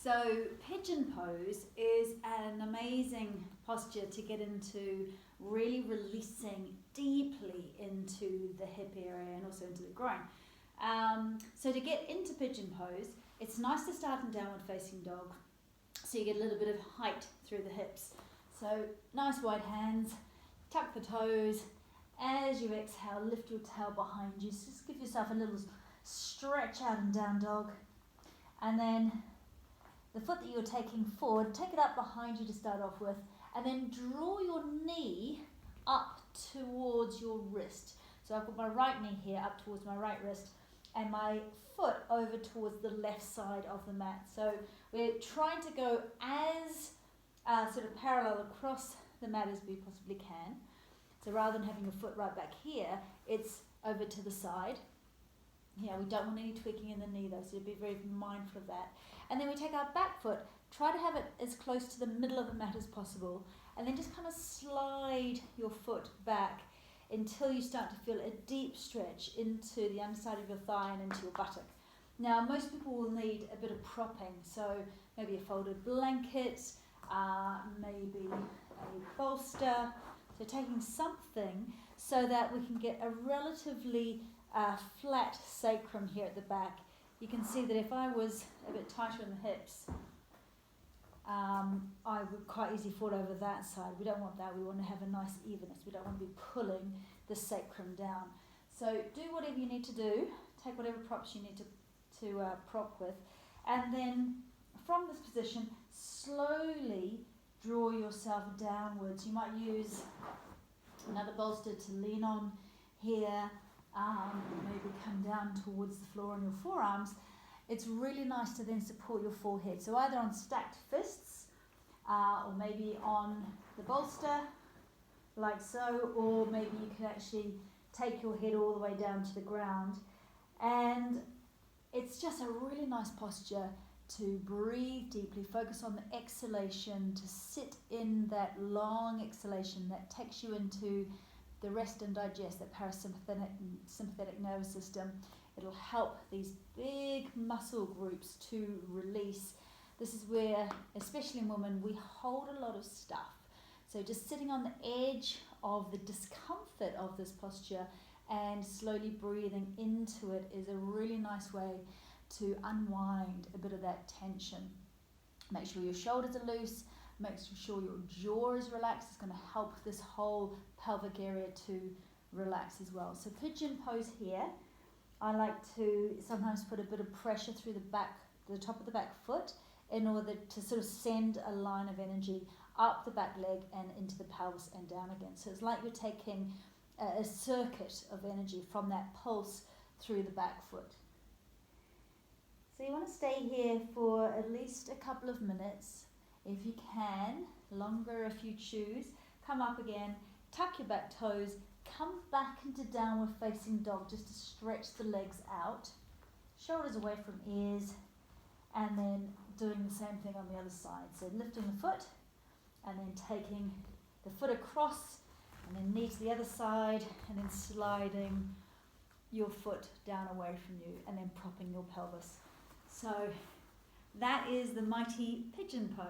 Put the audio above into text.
So Pigeon Pose is an amazing posture to get into, really releasing deeply into the hip area and also into the groin. So to get into Pigeon Pose, it's nice to start in downward facing dog, so you get a little bit of height through the hips. So nice wide hands, tuck the toes. As you exhale, lift your tail behind you. So just give yourself a little stretch out and down dog. And then the foot that you're taking forward, take it up behind you to start off with, and then draw your knee up towards your wrist. So I've got my right knee here up towards my right wrist and my foot over towards the left side of the mat. So we're trying to go as sort of parallel across the mat as we possibly can. So rather than having your foot right back here, it's over to the side. Yeah, we don't want any tweaking in the knee though, so be very mindful of that. And then we take our back foot, try to have it as close to the middle of the mat as possible, and then just kind of slide your foot back until you start to feel a deep stretch into the underside of your thigh and into your buttock. Now, most people will need a bit of propping, so maybe a folded blanket, maybe a bolster. So taking something so that we can get a relatively flat sacrum here at the back. You can see that if I was a bit tighter in the hips, I would quite easily fall over that side. We don't want that. We want to have a nice evenness. We don't want to be pulling the sacrum down. So do whatever you need to do. Take whatever props you need to prop with. And then from this position, slowly draw yourself downwards. You might use another bolster to lean on here. Maybe come down towards the floor on your forearms. It's really nice to then support your forehead. So either on stacked fists or maybe on the bolster like so, or maybe you can actually take your head all the way down to the ground. And it's just a really nice posture to breathe deeply, focus on the exhalation, to sit in that long exhalation that takes you into the rest and digest, that parasympathetic and sympathetic nervous system. It'll help these big muscle groups to release. This is where, especially in women, we hold a lot of stuff. So just sitting on the edge of the discomfort of this posture and slowly breathing into it is a really nice way to unwind a bit of that tension. Make sure your shoulders are loose. Make sure your jaw is relaxed. It's going to help this whole pelvic area to relax as well. So Pigeon Pose here, I like to sometimes put a bit of pressure through the top of the back foot in order to sort of send a line of energy up the back leg and into the pelvis and down again. So it's like you're taking a circuit of energy from that pulse through the back foot. So you want to stay here for at least a couple of minutes. If you can, longer if you choose. Come up again, tuck your back toes, come back into downward facing dog just to stretch the legs out. Shoulders away from ears, and then doing the same thing on the other side. So lifting the foot, and then taking the foot across, and then knee to the other side, and then sliding your foot down away from you, and then propping your pelvis. So that is the mighty Pigeon Pose.